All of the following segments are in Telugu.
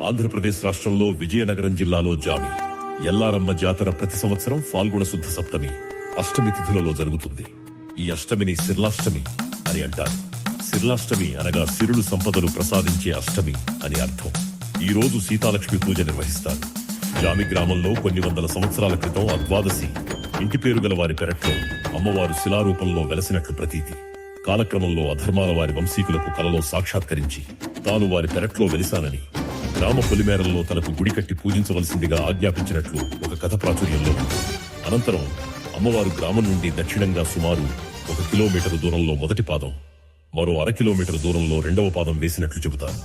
ఆంధ్రప్రదేశ్ రాష్ట్రంలో విజయనగరం జిల్లాలో జామి ఎల్లారమ్మ జాతర ప్రతి సంవత్సరం ఫాల్గుణ శుద్ధ సప్తమి అష్టమి తిథులలో జరుగుతుంది. ఈ అష్టమిని సిర్లాష్టమి అని అంటారు. సిర్లాష్టమి అనగా సిరులు సంపదలు ప్రసాదించే అష్టమి అని అర్థం. ఈ రోజు సీతాలక్ష్మి పూజ నిర్వహిస్తారు. జామి గ్రామంలో కొన్ని వందల సంవత్సరాల క్రితం అద్వాదశి ఇంటి పేరు గల వారి పెరట్లో అమ్మవారు శిలారూపంలో వెలసినట్లు ప్రతీతి. కాలక్రమంలో అధర్మాల వారి వంశీకులకు కలలో సాక్షాత్కరించి తాను వారి పెరట్లో వెలిసానని గ్రామ పొలిమేరల్లో తనకు గుడి కట్టి పూజించవలసిందిగా ఆజ్ఞాపించినట్లు ఒక కథ ప్రాచుర్యంలో ఉంది. అనంతరం అమ్మవారు గ్రామం నుండి దక్షిణంగా సుమారు 1 కిలోమీటరు దూరంలో మొదటి పాదం, మరో 1/2 కిలోమీటరు దూరంలో 2వ పాదం వేసినట్లు చెబుతారు.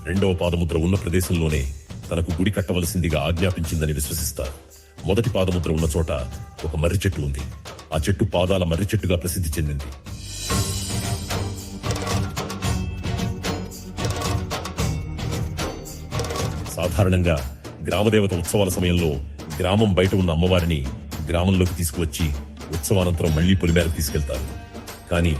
2వ పాదముద్ర ఉన్న ప్రదేశంలోనే తనకు గుడి కట్టవలసిందిగా ఆజ్ఞాపించిందని విశ్వసిస్తారు. మొదటి పాదముద్ర ఉన్న చోట ఒక మర్రి చెట్టు ఉంది. ఆ చెట్టు పాదాల మర్రి చెట్టుగా ప్రసిద్ధి చెందింది. సాధారణంగా గ్రామదేవత ఉత్సవాల సమయంలో గ్రామం బయట ఉన్న అమ్మవారిని గ్రామంలోకి తీసుకువచ్చి ఉత్సవానంతరం మళ్లీ పొలిమేరకు తీసుకెళ్తారు. కానీ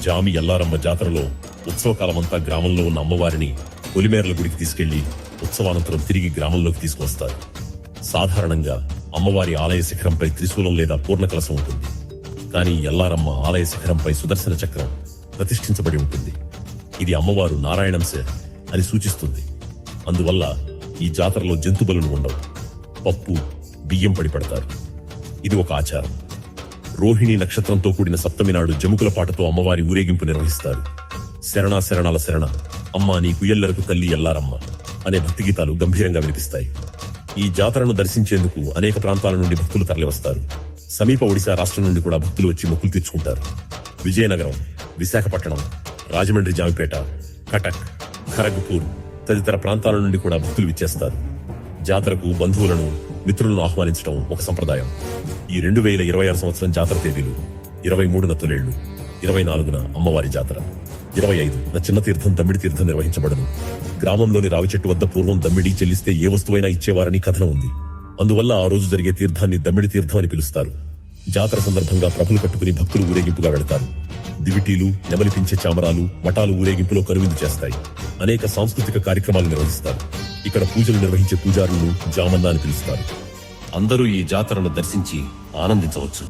జామి ఎల్లారమ్మ జాతరలో ఉత్సవకాలమంతా గ్రామంలో ఉన్న అమ్మవారిని పొలిమేరల గుడికి తీసుకెళ్లి ఉత్సవానంతరం తిరిగి గ్రామంలోకి తీసుకువస్తారు. సాధారణంగా అమ్మవారి ఆలయ శిఖరంపై త్రిశూలం లేదా పూర్ణకలశం ఉంటుంది. కానీ ఎల్లారమ్మ ఆలయ శిఖరంపై సుదర్శన చక్రం ప్రతిష్ఠించబడి ఉంటుంది. ఇది అమ్మవారు నారాయణంశ అని సూచిస్తుంది. అందువల్ల ఈ జాతరలో జంతుబలులు ఉండవు. పప్పు, బియ్యం పడిపడతారు. ఇది ఒక ఆచారం. రోహిణి నక్షత్రంతో కూడిన సప్తమి నాడు జముకుల పాటతో అమ్మవారి ఊరేగింపు నిర్వహిస్తారు. శరణా శరణాల శరణ అమ్మ నీకు ఎల్లరకు తల్లి ఎల్లారమ్మ అనే భక్తి గీతాలు గంభీరంగా వినిపిస్తాయి. ఈ జాతరను దర్శించేందుకు అనేక ప్రాంతాల నుండి భక్తులు తరలివస్తారు. సమీప ఒడిశా రాష్ట్రం నుండి కూడా భక్తులు వచ్చి మొక్కులు తీర్చుకుంటారు. విజయనగరం, విశాఖపట్నం, రాజమండ్రి, జామిపేట, కటక్, ఖరగ్పూర్ తదితర ప్రాంతాల నుండి కూడా భక్తులు విచ్చేస్తారు. జాతరకు బంధువులను, మిత్రులను ఆహ్వానించడం ఒక సంప్రదాయం. ఈ 2026 సంవత్సరం జాతర తేదీలు: 23న తొలేళ్లు, 24న అమ్మవారి జాతర, 25న చిన్న తీర్థం దమ్మిడి తీర్థం నిర్వహించబడను. గ్రామంలోని రావి చెట్టు వద్ద పూర్వం దమ్మిడి చెల్లిస్తే ఏ వస్తువైనా ఇచ్చేవారని కథనం ఉంది. అందువల్ల ఆ రోజు జరిగే తీర్థాన్ని దమ్మిడి తీర్థం అని పిలుస్తారు. జాతర సందర్భంగా ప్రభులు కట్టుకుని భక్తులు ఊరేగింపుగా వెళతారు. దివిటీలు, నెమలిపించే చామరాలు, మఠాలు ఊరేగింపులో కనువిందు చేస్తాయి. అనేక సాంస్కృతిక కార్యక్రమాలు నిర్వహిస్తారు. ఇక్కడ పూజలు నిర్వహించే పూజారులను జామన్న అని పిలుస్తారు. అందరూ ఈ జాతరను దర్శించి ఆనందించవచ్చు.